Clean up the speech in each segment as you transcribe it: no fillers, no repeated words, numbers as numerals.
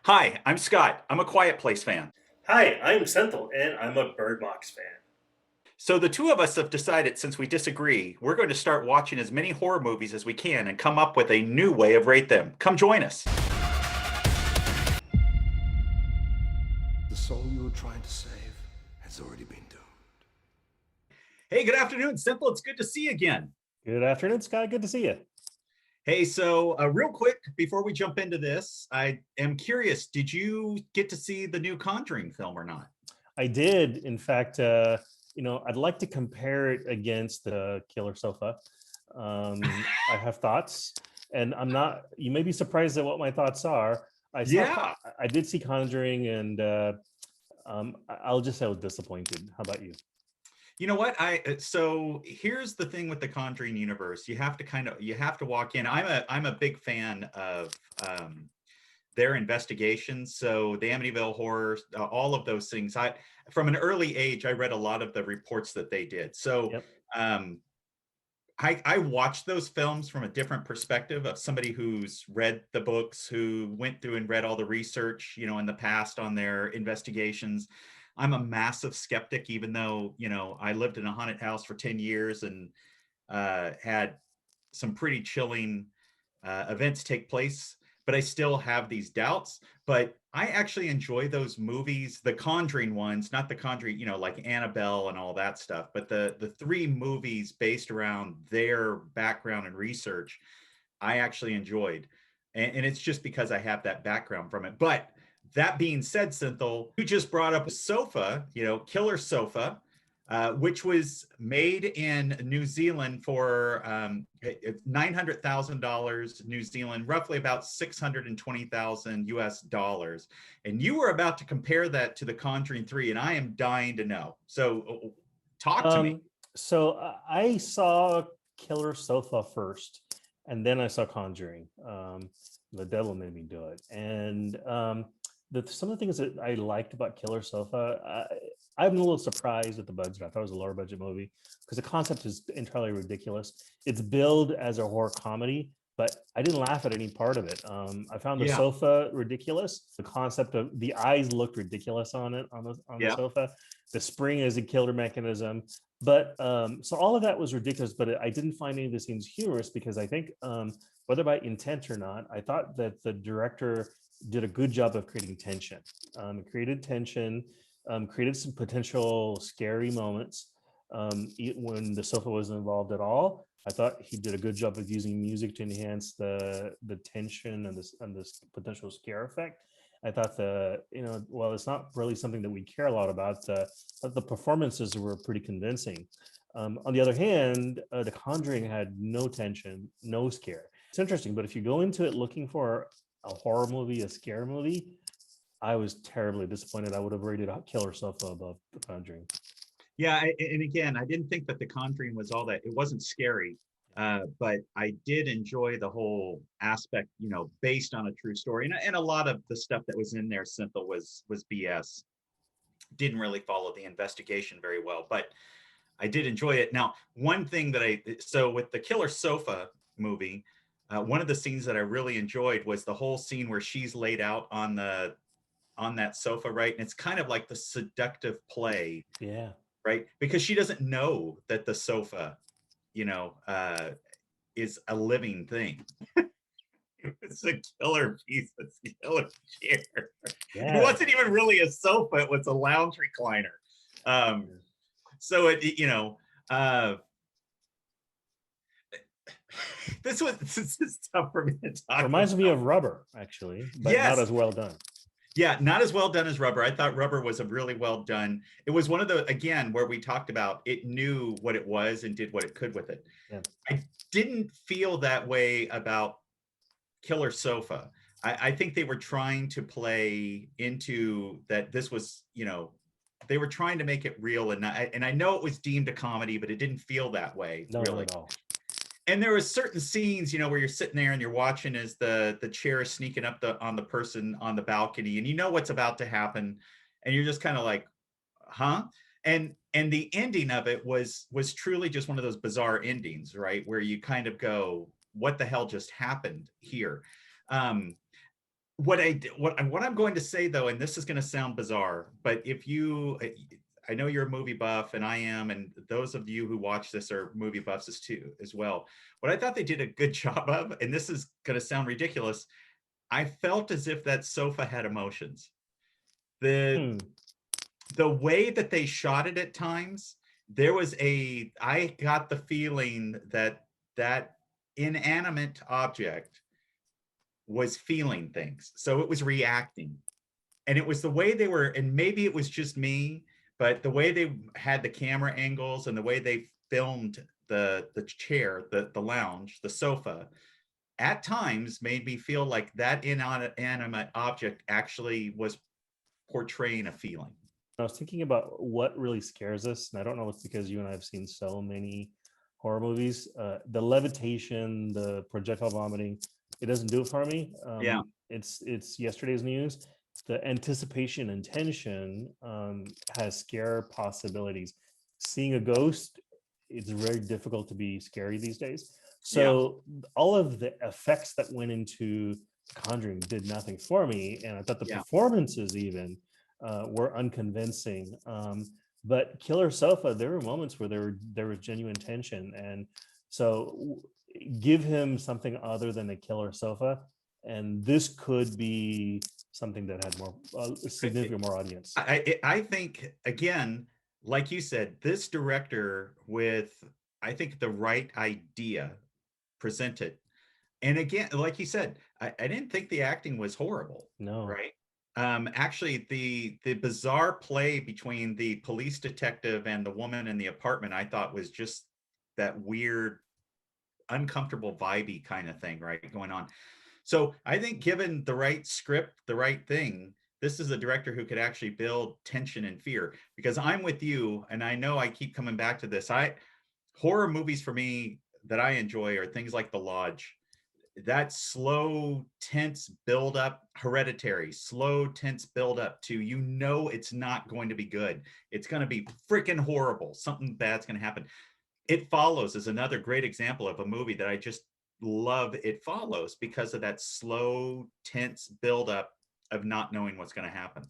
Hi, I'm Scott. I'm a Quiet Place fan. Hi, I'm Senthil, and I'm a Bird Box fan. So the two of us have decided since we disagree, we're going to start watching as many horror movies as we can and come up with a new way of rate them. Come join us. The soul you were trying to save has already been doomed. Hey, good afternoon, Simple. It's good to see you again. Good afternoon, Scott. Good to see you. Hey, so real quick before we jump into this, I am curious, did you get to see the new Conjuring film or not? I did, in fact, I'd like to compare it against the Killer Sofa. I have thoughts, and I'm not. You may be surprised at what my thoughts are. Yeah. I did see Conjuring, and I'll just say I was disappointed. How about you? You know what? So here's the thing with the Conjuring universe. You have to walk in. I'm a big fan of their investigations. So the Amityville Horror, all of those things. I From an early age, I read a lot of the reports that they did. So Yep. um, I watched those films from a different perspective of somebody who's read the books, who went through and read all the research, in the past on their investigations. I'm a massive skeptic, even though, I lived in a haunted house for 10 years and had some pretty chilling events take place, but I still have these doubts. But I actually enjoy those movies, the Conjuring ones, not the Conjuring, like Annabelle and all that stuff, but the three movies based around their background and research, I actually enjoyed. And it's just because I have that background from it. But that being said, Synthel, you just brought up a sofa, Killer Sofa, which was made in New Zealand for $900,000 New Zealand, roughly about 620,000 US dollars. And you were about to compare that to The Conjuring 3, and I am dying to know. So talk to me. Um, I saw Killer Sofa first, and then I saw Conjuring. The devil made me do it, and some of the things that I liked about Killer Sofa, I'm a little surprised at the budget. I thought it was a lower budget movie because the concept is entirely ridiculous. It's billed as a horror comedy, but I didn't laugh at any part of it. I found the Yeah. sofa ridiculous. The concept of the eyes looked ridiculous on it on the Yeah. sofa. The spring is a killer mechanism, but so all of that was ridiculous. But I didn't find any of the scenes humorous because I think whether by intent or not, I thought that the director did a good job of creating tension. Created tension, created some potential scary moments when the sofa wasn't involved at all. I thought he did a good job of using music to enhance the tension and this potential scare effect. I thought well, it's not really something that we care a lot about. But the performances were pretty convincing. On the other hand, The Conjuring had no tension, no scare. It's interesting, but if you go into it looking for a horror movie, a scare movie, I was terribly disappointed. I would have rated Killer Sofa above The Conjuring. Yeah, and again, I didn't think that The Conjuring was all that. It wasn't scary, but I did enjoy the whole aspect, based on a true story. And a lot of the stuff that was in there, simple was BS. Didn't really follow the investigation very well, but I did enjoy it. Now, one thing that so with the Killer Sofa movie, one of the scenes that I really enjoyed was the whole scene where she's laid out on that sofa, right? And it's kind of like the seductive play, Yeah. right? Because she doesn't know that the sofa, you know, uh, is a living thing. It's a killer piece. It's a killer chair. It Yeah. wasn't even really a sofa. It was a lounge recliner. Um, so uh, this is tough for me to talk Reminds me about. of Rubber, actually, but not Yes, as well done. yeah, not as well done as Rubber. I thought Rubber was a really well done. It was one of the, again, where we talked about it knew what it was and did what it could with it. Yeah. I didn't feel that way about Killer Sofa. I think they were trying to play into that this was, they were trying to make it real. And I know it was deemed a comedy, but it didn't feel that way, No, not really. at all. And there was certain scenes, where you're sitting there and you're watching as the chair is sneaking up on the person on the balcony, and you know what's about to happen, and you're just kind of like, huh? And the ending of it was truly just one of those bizarre endings, right? Where you kind of go, what the hell just happened here? Um, What I'm going to say though, and this is going to sound bizarre, but if you, I know you're a movie buff, and I am, and those of you who watch this are movie buffs as well. What I thought they did a good job of, and this is going to sound ridiculous, I felt as if that sofa had emotions. The Hmm. the way that they shot it at times, I got the feeling that that inanimate object was feeling things. So it was reacting. And it was the way they were, and maybe it was just me, but the way they had the camera angles and the way they filmed the chair, the lounge, the sofa, at times made me feel like that inanimate object actually was portraying a feeling. I was thinking about what really scares us, and I don't know if it's because you and I have seen so many horror movies. The levitation, the projectile vomiting, it doesn't do it for me. Yeah. It's yesterday's news. The anticipation and tension has scare possibilities. Seeing a ghost, it's very difficult to be scary these days. So all of the effects that went into Conjuring did nothing for me, and I thought the Yeah. performances even were unconvincing. But Killer Sofa, there were moments where there was genuine tension, and so give him something other than a Killer Sofa, and this could be something that had more significant more audience. I think, again, like you said, this director with, I think, the right idea presented. And again, like you said, I didn't think the acting was horrible, No, right? Actually, the bizarre play between the police detective and the woman in the apartment, I thought was just that weird, uncomfortable, vibey kind of thing, right, going on. So I think given the right script, the right thing, this is a director who could actually build tension and fear. Because I'm with you, and I know I keep coming back to this. Horror movies for me that I enjoy are things like The Lodge. That slow, tense build up, Hereditary, slow, tense build up to, it's not going to be good. It's going to be freaking horrible. Something bad's going to happen. It Follows is another great example of a movie that I just love. It Follows because of that slow, tense buildup of not knowing what's going to happen.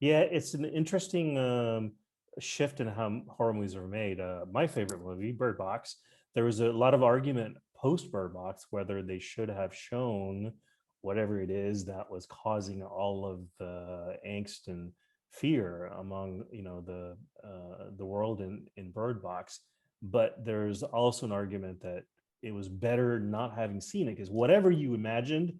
yeah, it's an interesting shift in how horror movies are made. My favorite movie, Bird Box, there was a lot of argument post Bird Box whether they should have shown whatever it is that was causing all of the angst and fear among the world in Bird Box. But there's also an argument that it was better not having seen it, because whatever you imagined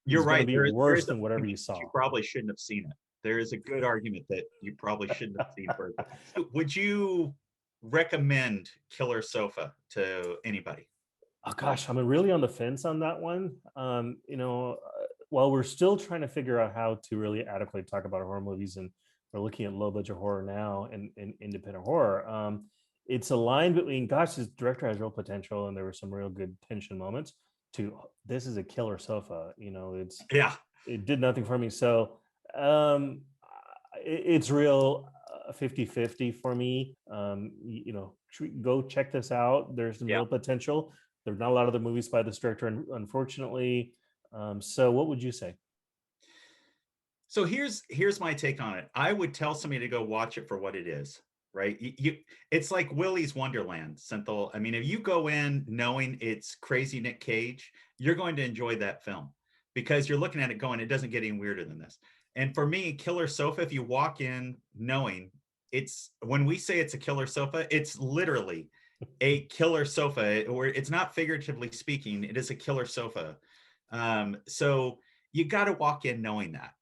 You're is going to right. be There worse is a than whatever you argument that saw. you probably shouldn't have seen it. There is a good argument that you probably shouldn't have seen Bird Box. So would you recommend Killer Sofa to anybody? Oh gosh, I'm really on the fence on that one. While we're still trying to figure out how to really adequately talk about horror movies, and we're looking at low budget horror now and independent horror, it's a line between, gosh, this director has real potential and there were some real good tension moments, to this is a Killer Sofa. Yeah. It did nothing for me. So um, it's real 50-50 for me. Go check this out. There's some Yeah. real potential. There's not a lot of the movies by this director, unfortunately. So what would you say? So here's my take on it. I would tell somebody to go watch it for what it is, right? It's like Willy's Wonderland, Senthil. I mean, if you go in knowing it's crazy Nick Cage, you're going to enjoy that film because you're looking at it going, it doesn't get any weirder than this. And for me, Killer Sofa, if you walk in knowing when we say it's a killer sofa, it's literally a killer sofa, or it's not figuratively speaking, it is a killer sofa. So you got to walk in knowing that.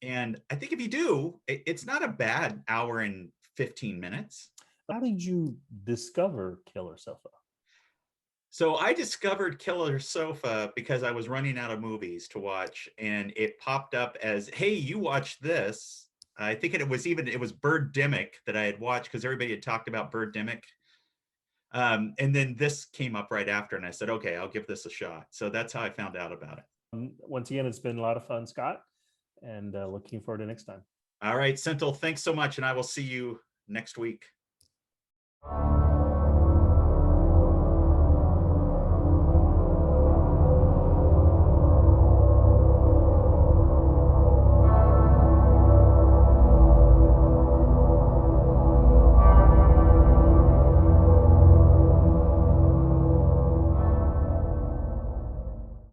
And I think if you do, it's not a bad hour and 15 minutes. How did you discover Killer Sofa? So I discovered Killer Sofa because I was running out of movies to watch, and it popped up as, hey, you watch this. I think it was Birdemic that I had watched because everybody had talked about Birdemic. And then this came up right after, and I said, okay, I'll give this a shot. So that's how I found out about it. Once again, it's been a lot of fun, Scott, and looking forward to next time. All right, Senthil, thanks so much, and I will see you next week.